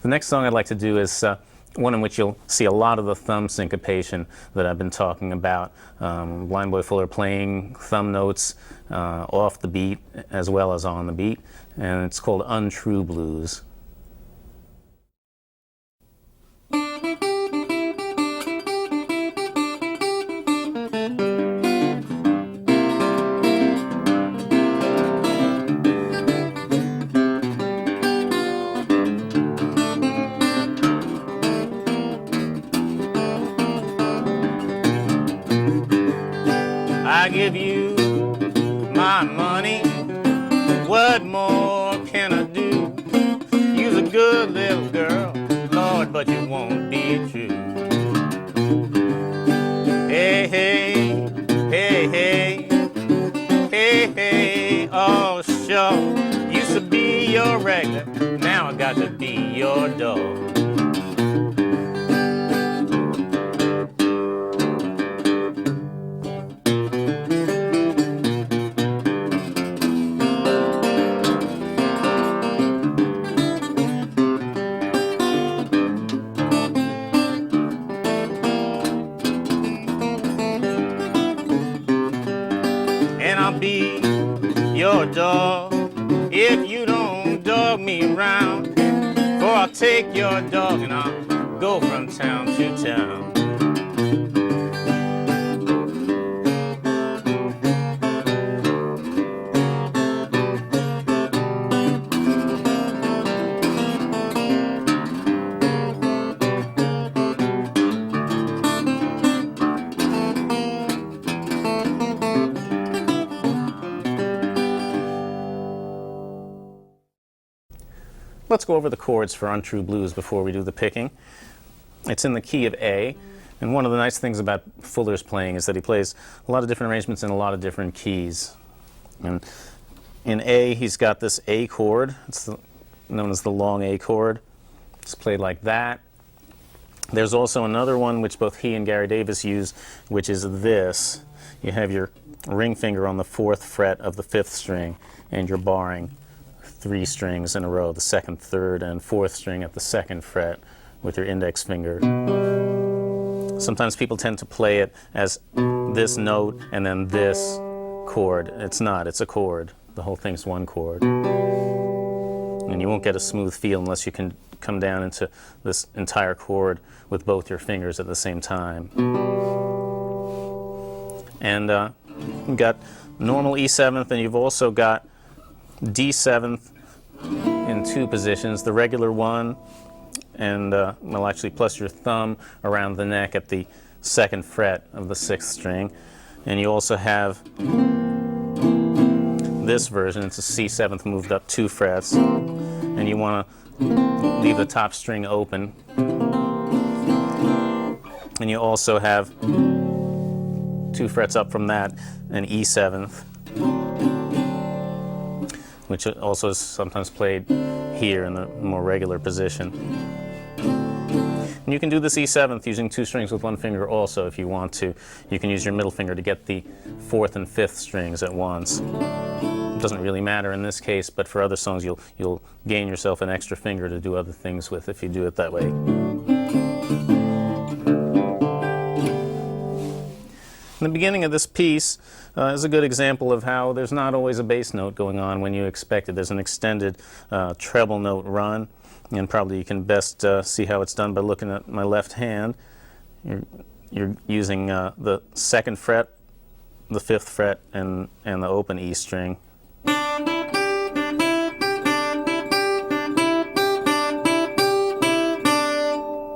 The next song I'd like to do is one in which you'll see a lot of the thumb syncopation that I've been talking about. Blind Boy Fuller playing thumb notes off the beat as well as on the beat, and it's called Untrue Blues. I give you my money, what more can I do? You're a good little girl, Lord, but you won't be true. Hey, hey, hey, hey, hey, hey, oh, sure. Used to be your regular, now I got to be your dog. And I'll be your dog if you don't dog me around. For I'll take your dog and I'll go from town to town. Let's go over the chords for Untrue Blues before we do the picking. It's in the key of A, and one of the nice things about Fuller's playing is that he plays a lot of different arrangements in a lot of different keys. And in A, he's got this A chord. It's known as the long A chord. It's played like that. There's also another one which both he and Gary Davis use, which is this. You have your ring finger on the 4th fret of the 5th string, and you're barring 3 strings in a row, the 2nd, 3rd, and 4th string at the 2nd fret with your index finger. Sometimes people tend to play it as this note and then this chord. It's not, it's a chord. The whole thing's one chord. And you won't get a smooth feel unless you can come down into this entire chord with both your fingers at the same time. And you've got normal E7th, and you've also got D7th in 2 positions, the regular one, and well, actually plus your thumb around the neck at the 2nd fret of the 6th string. And you also have this version. It's a C7th moved up 2 frets, and you want to leave the top string open. And you also have 2 frets up from that, an E7th, which also is sometimes played here in the more regular position. And you can do this E7th using 2 strings with 1 finger also if you want to. You can use your middle finger to get the 4th and 5th strings at once. It doesn't really matter in this case, but for other songs you'll gain yourself an extra finger to do other things with if you do it that way. The beginning of this piece is a good example of how there's not always a bass note going on when you expect it. There's an extended treble note run, and probably you can best see how it's done by looking at my left hand. You're using the 2nd fret, the 5th fret, and the open E string.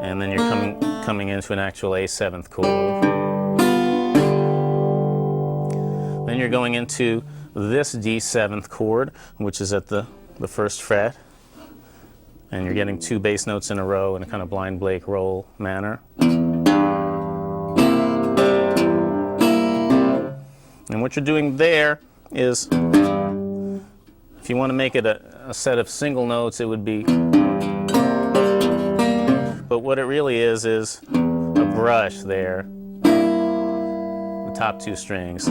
And then you're coming into an actual A7th chord. Then you're going into this D7th chord, which is at the 1st fret, and you're getting 2 bass notes in a row in a kind of blind Blake roll manner. And what you're doing there is, if you want to make it a set of single notes, it would be, but what it really is a brush there, the top 2 strings,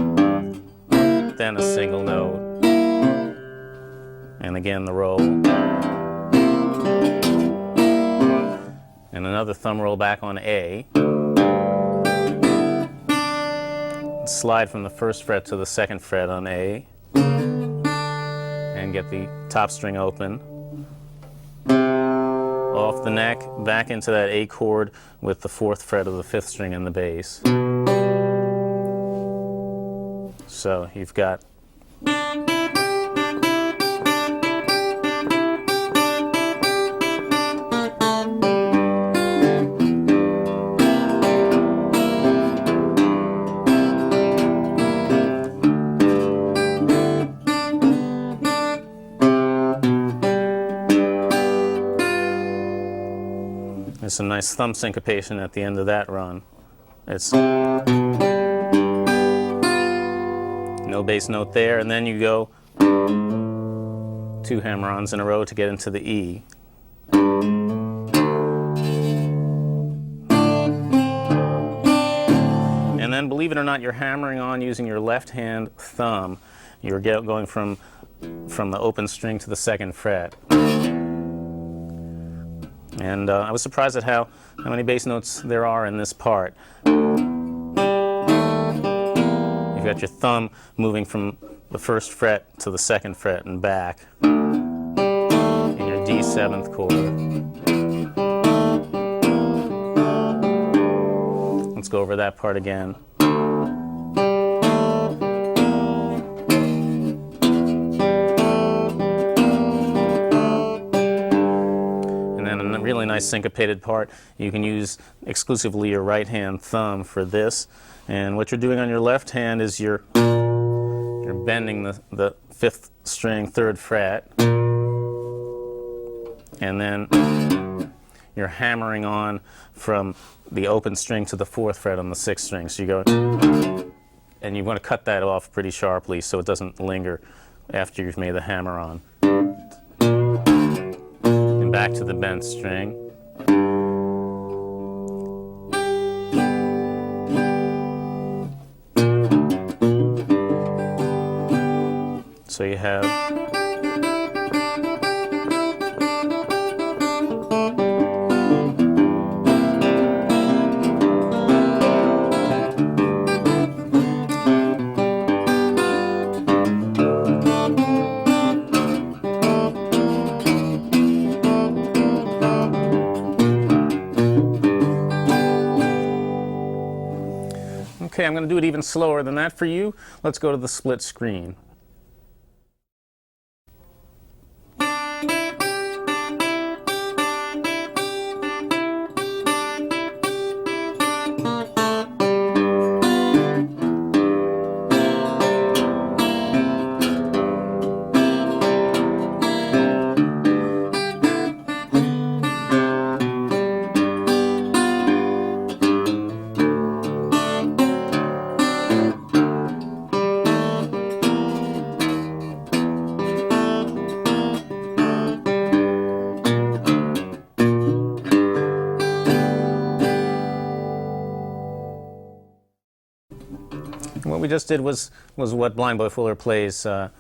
then a single note, and again the roll. and another thumb roll back on A. Slide from the first fret to the second fret on A, and get the top string open. Off the neck, back into that A chord with the fourth fret of the fifth string in the bass. So you've got there's some nice thumb syncopation at the end of that run. It's no bass note there, and then you go 2 hammer-ons in a row to get into the E. And then, believe it or not, you're hammering on using your left hand thumb. You're going from the open string to the second fret. And I was surprised at how many bass notes there are in this part. You've got your thumb moving from the first fret to the second fret and back in your D7th chord. Let's go over that part again. Really nice syncopated part. You can use exclusively your right hand thumb for this, and what you're doing on your left hand is you're bending the fifth string third fret, and then you're hammering on from the open string to the fourth fret on the sixth string. So you go, and you want to cut that off pretty sharply so it doesn't linger after you've made the hammer on. Back to the bent string. So you have Okay, I'm going to do it even slower than that for you. Let's go to the split screen. What we just did was what Blind Boy Fuller plays as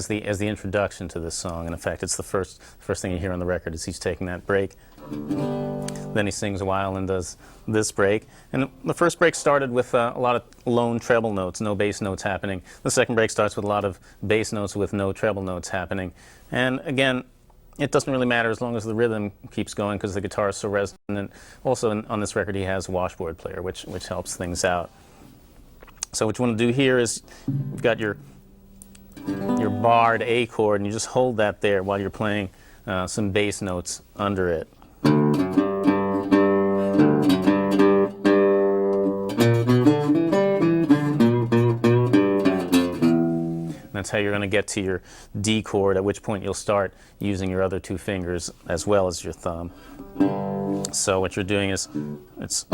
the introduction to this song. And in fact, it's the first thing you hear on the record is he's taking that break. Then he sings a while and does this break. And the first break started with a lot of lone treble notes, no bass notes happening. The second break starts with a lot of bass notes with no treble notes happening. And again, it doesn't really matter as long as the rhythm keeps going because the guitar is so resonant. Also, on this record, he has a washboard player, which helps things out. So what you want to do here is you've got your barred A chord, and you just hold that there while you're playing some bass notes under it. That's how you're going to get to your D chord, at which point you'll start using your other two fingers as well as your thumb. So what you're doing is it's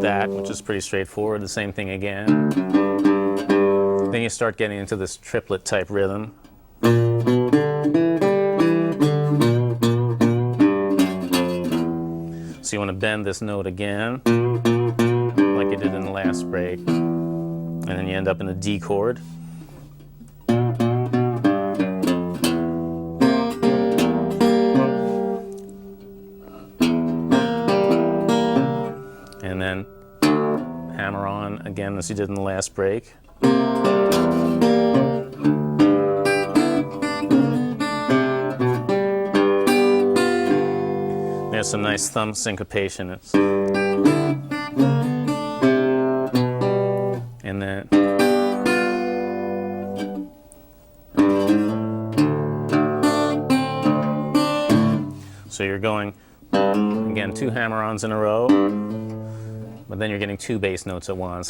that, which is pretty straightforward, the same thing again. Then you start getting into this triplet type rhythm. So you want to bend this note again, like you did in the last break. And then you end up in a D chord. again as you did in the last break. There's some nice thumb syncopation. And then so you're going, again, 2 hammer-ons in a row, but then you're getting 2 bass notes at once.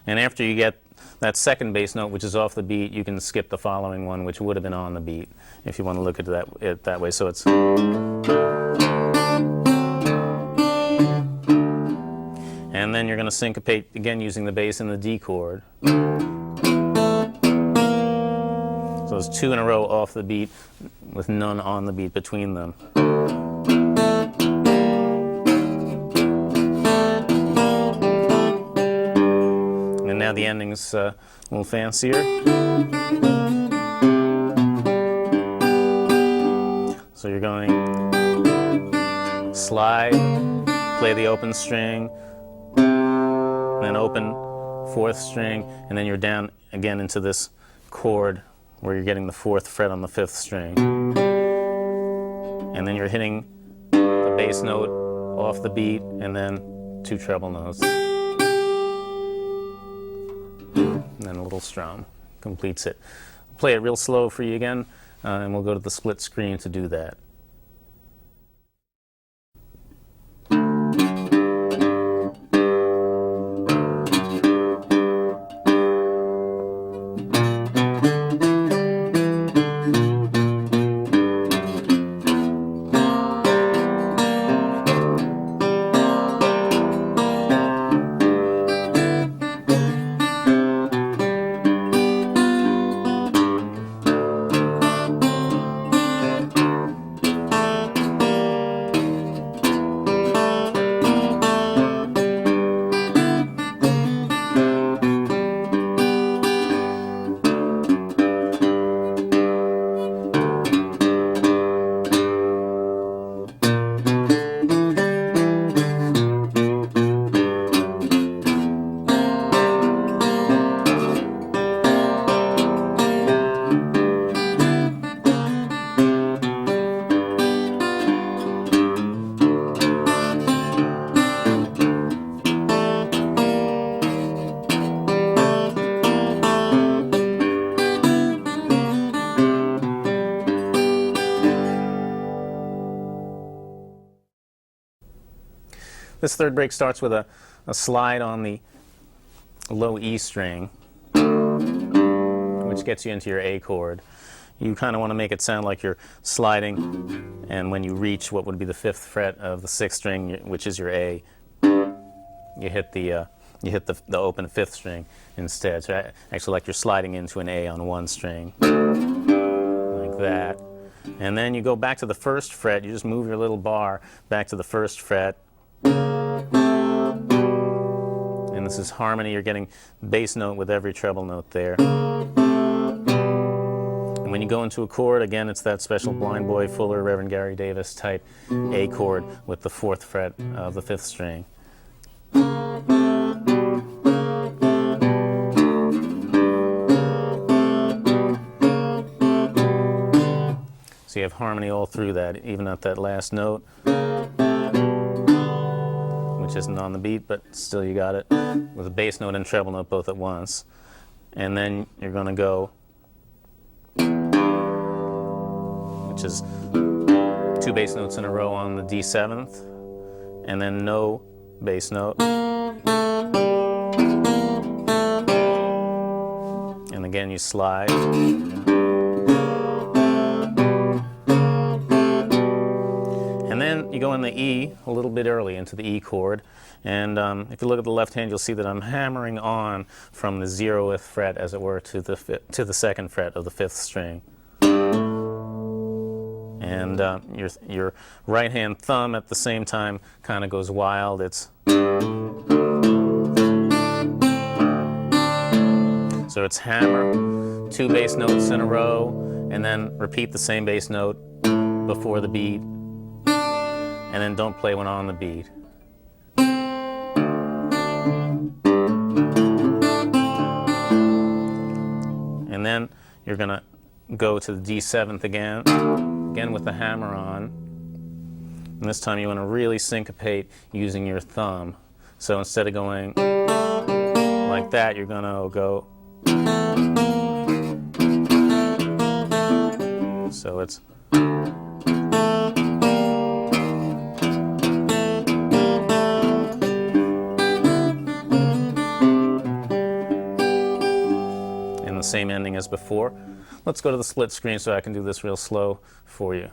And after you get that second bass note, which is off the beat, you can skip the following one, which would have been on the beat, if you want to look at it that way. So it's... And then you're going to syncopate, again, using the bass in the D chord. So it's 2 in a row off the beat with none on the beat between them. And now the ending's a little fancier. So you're going slide, play the open string, then open 4th string, and then you're down again into this chord where you're getting the 4th fret on the 5th string. And then you're hitting the bass note off the beat and then 2 treble notes. And then a little strum completes it. I'll play it real slow for you again, and we'll go to the split screen to do that. This third break starts with a slide on the low E string, which gets you into your A chord. You kind of want to make it sound like you're sliding, and when you reach what would be the 5th fret of the 6th string, which is your A, you hit the open 5th string instead. So actually like you're sliding into an A on one string, like that. And then you go back to the 1st fret, you just move your little bar back to the 1st fret. And this is harmony, you're getting bass note with every treble note there. And when you go into a chord, again, it's that special Blind Boy Fuller, Reverend Gary Davis type A chord with the 4th fret of the 5th string. So you have harmony all through that, even at that last note, which isn't on the beat, but still you got it, with a bass note and treble note both at once. And then you're going to go, which is 2 bass notes in a row on the D7th, and then no bass note. And again you slide. And then you go in the E a little bit early into the E chord, and if you look at the left hand, you'll see that I'm hammering on from the 0th fret, as it were, to the 2nd fret of the 5th string. And your right hand thumb at the same time kind of goes wild. So it's hammer, 2 bass notes in a row, and then repeat the same bass note before the beat, and then don't play one on the beat. you're going to go to the D7th again with the hammer on. And this time you want to really syncopate using your thumb. So instead of going like that, you're going to go. So it's. And the same ending as before. Let's go to the split screen so I can do this real slow for you.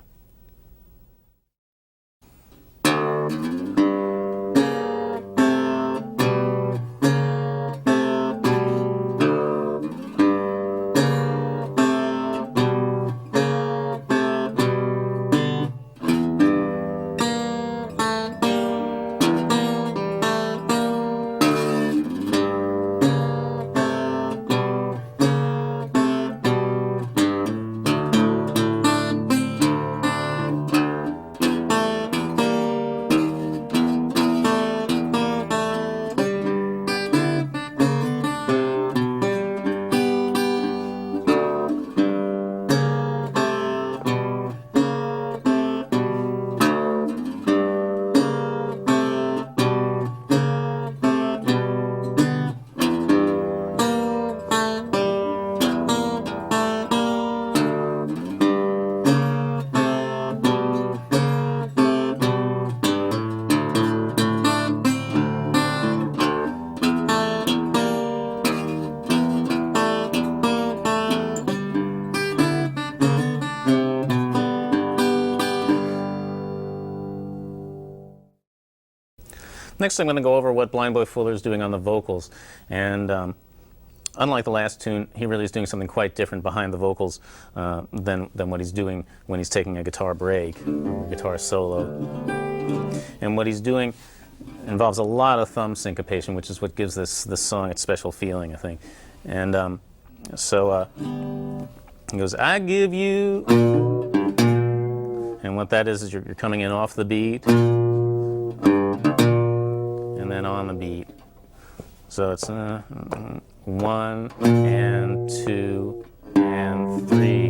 Next, I'm going to go over what Blind Boy Fuller is doing on the vocals. And unlike the last tune, he really is doing something quite different behind the vocals than what he's doing when he's taking a guitar break, or guitar solo. And what he's doing involves a lot of thumb syncopation, which is what gives this song its special feeling, I think. And so he goes, I give you, and what that is you're coming in off the beat, and then on the beat. So it's 1 and 2 and 3,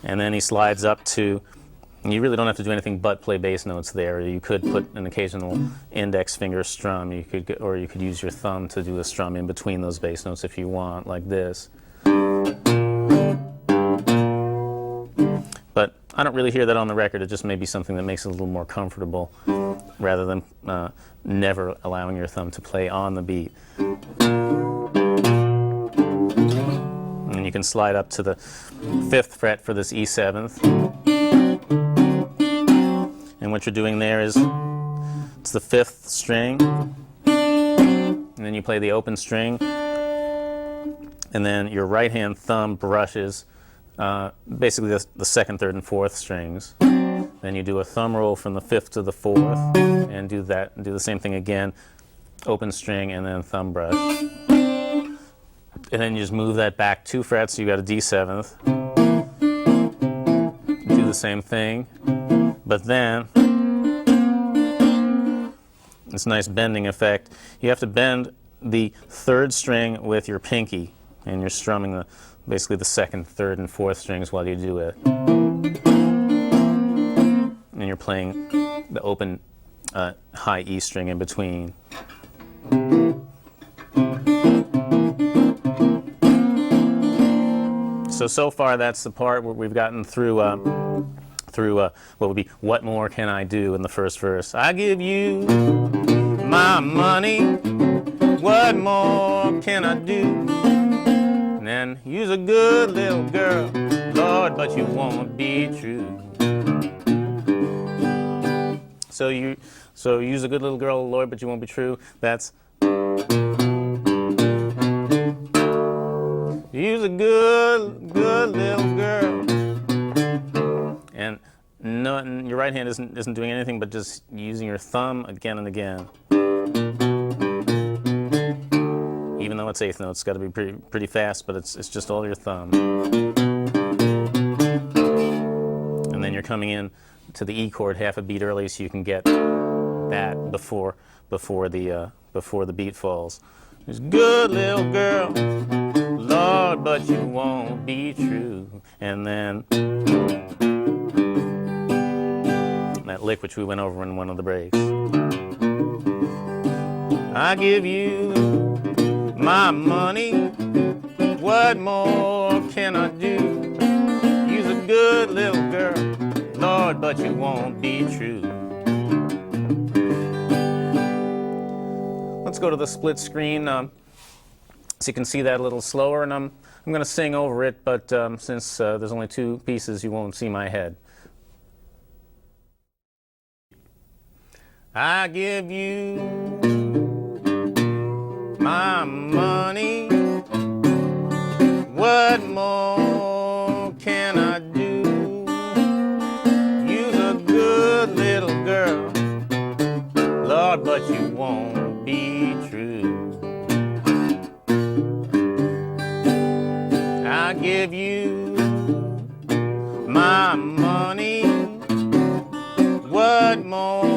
and then he slides up to. You really don't have to do anything but play bass notes there. You could put an occasional index finger strum. You could, or you could use your thumb to do a strum in between those bass notes if you want, like this. But I don't really hear that on the record. It just may be something that makes it a little more comfortable, rather than never allowing your thumb to play on the beat. And you can slide up to the 5th fret for this E7th. And what you're doing there is, it's the 5th string, and then you play the open string, and then your right hand thumb brushes basically the 2nd, 3rd, and 4th strings. Then you do a thumb roll from the 5th to the 4th, and do the same thing again, open string and then thumb brush. And then you just move that back 2 frets, so you got a D7th. Do the same thing, but then this nice bending effect. You have to bend the 3rd string with your pinky, and you're strumming basically the 2nd, 3rd, and 4th strings while you do it. And you're playing the open high E string in between. So far that's the part where we've gotten through what would be "What More Can I Do" in the first verse. I give you my money, what more can I do? And then, you's a good little girl, Lord, but you won't be true. So you's a good little girl, Lord, but you won't be true. That's you's a good little girl. And your right hand isn't doing anything but just using your thumb again and again. Even though it's 8th note, it's got to be pretty fast, but it's just all your thumb. And then you're coming in to the E chord half a beat early, so you can get that before the beat falls. This good little girl, Lord, but you won't be true. And then that lick which we went over in one of the breaks. I give you my money, what more can I do? You's a good little girl, Lord, but you won't be true. Let's go to the split screen so you can see that a little slower, and I'm going to sing over it, but since there's only two pieces, you won't see my head. I give you my money, what more can I do? You's a good little girl, Lord, but you won't be true. I give you my money, what more